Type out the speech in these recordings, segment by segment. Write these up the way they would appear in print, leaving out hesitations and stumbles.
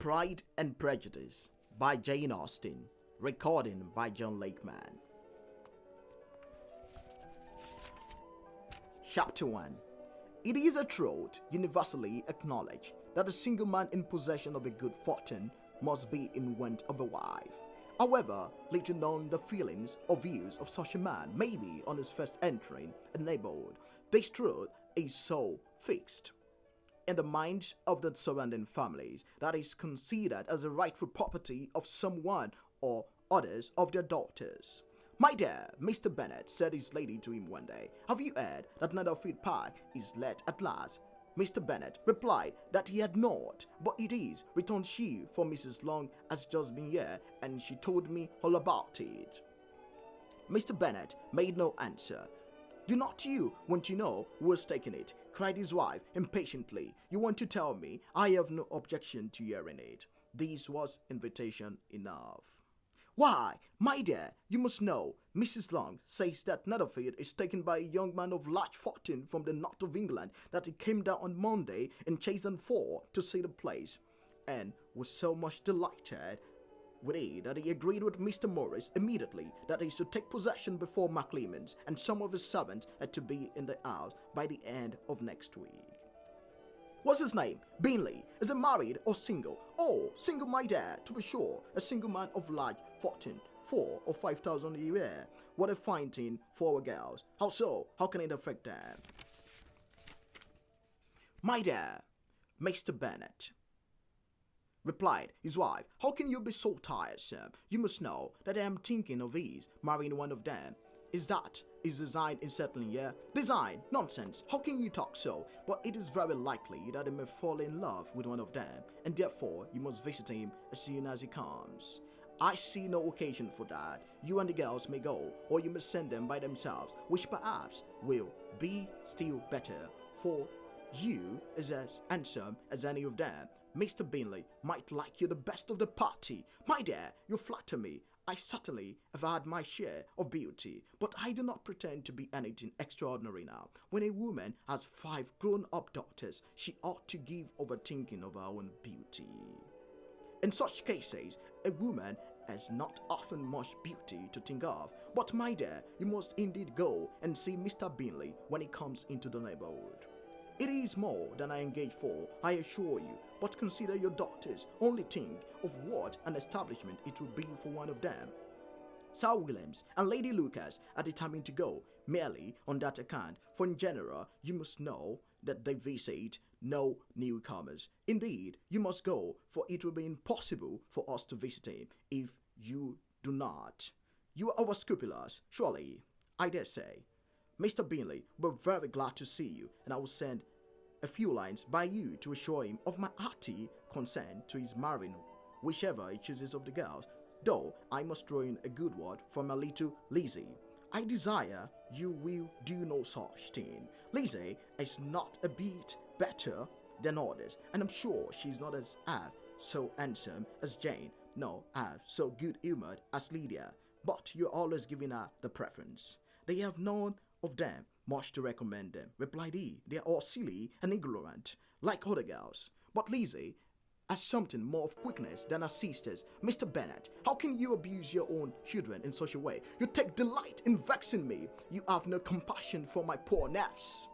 Pride and Prejudice by Jane Austen. Recording by John Lakeman. Chapter 1. It is a truth universally acknowledged that a single man in possession of a good fortune must be in want of a wife. However, little known the feelings or views of such a man may be on his first entering a neighborhood. This truth is so fixed in the minds of the surrounding families that is considered as a rightful property of someone or others of their daughters. "My dear Mr. Bennet," said his lady to him one day, "have you heard that Netherfield Park is let at last?" Mr. Bennet replied that he had not. "But it is," returned she, "for Mrs. Long has just been here and she told me all about it." Mr. Bennet made no answer. "Do not you want to know who has taken it?" cried his wife impatiently. "You want to tell me? I have no objection to hearing it." This was invitation enough. "Why, my dear, you must know. Mrs. Long says that Netherfield is taken by a young man of large fortune from the north of England, that he came down on Monday in chaise and four to see the place, and was so much delighted with it that he agreed with Mr. Morris immediately that he is to take possession before MacLemon's, and some of his servants are to be in the house by the end of next week. What's his name? Bingley. Is he married or single? Oh, single, my dear, to be sure. A single man of large fortune, 4 or 5,000 a year. What a fine thing for our girls. How so? How can it affect them?" "My dear Mr. Bennet," replied his wife, "how can you be so tiresome? You must know that I am thinking of his marrying one of them. Is that his design in settling here?" "Design? Nonsense! How can you talk so? But it is very likely that he may fall in love with one of them, and therefore you must visit him as soon as he comes." "I see no occasion for that. You and the girls may go, or you may send them by themselves, which perhaps will be still better, for you is as handsome as any of them. Mr. Bingley might like you the best of the party. My dear, you flatter me. I certainly have had my share of beauty, but I do not pretend to be anything extraordinary now. When a woman has 5 grown-up daughters, she ought to give over thinking of her own beauty. In such cases, a woman has not often much beauty to think of. But my dear, you must indeed go and see Mr. Bingley when he comes into the neighborhood. It is more than I engage for, I assure you, but consider your daughters. Only think of what an establishment it would be for one of them." Sir Williams and Lady Lucas are determined to go, merely on that account, for in general you must know that they visit no newcomers. Indeed, you must go, for it will be impossible for us to visit him if you do not. You are over-scrupulous, surely, I dare say. Mr. Bingley will be very glad to see you, and I will send a few lines by you to assure him of my hearty consent to his marrying whichever he chooses of the girls, though I must throw in a good word for my little Lizzie. I desire you will do no such thing. Lizzie is not a bit better than others, and I'm sure she's not as half so handsome as Jane, nor half so good-humored as Lydia, but you're always giving her the preference. They have none of them much to recommend them," replied he. "They are all silly and ignorant, like other girls. But Lizzie has something more of quickness than her sisters. Mr. Bennet, how can you abuse your own children in such a way? You take delight in vexing me. You have no compassion for my poor nerves."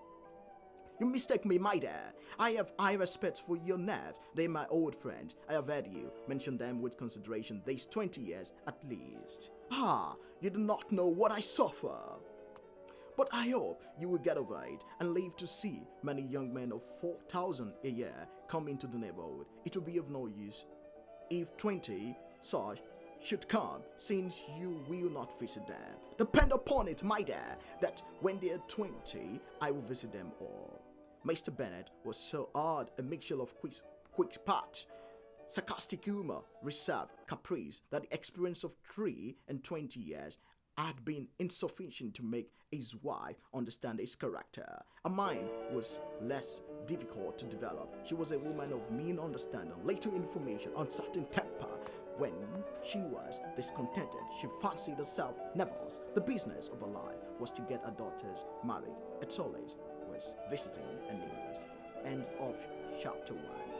"You mistake me, my dear. I have high respect for your nerves. They are my old friends. I have heard you mention them with consideration these 20 years at least. Ah, you do not know what I suffer. But I hope you will get over it and live to see many young men of 4,000 a year come into the neighborhood. It will be of no use if 20 such should come, since you will not visit them. Depend upon it, my dear, that when they are 20, I will visit them all." Mr. Bennet was so odd a mixture of quick pat, sarcastic humor, reserve, caprice, that the experience of 23 years had been insufficient to make his wife understand his character. Her mind was less difficult to develop. She was a woman of mean understanding, little information, uncertain temper. When she was discontented, she fancied herself nervous. The business of her life was to get her daughters married. Its solace was visiting and news. End of chapter 1.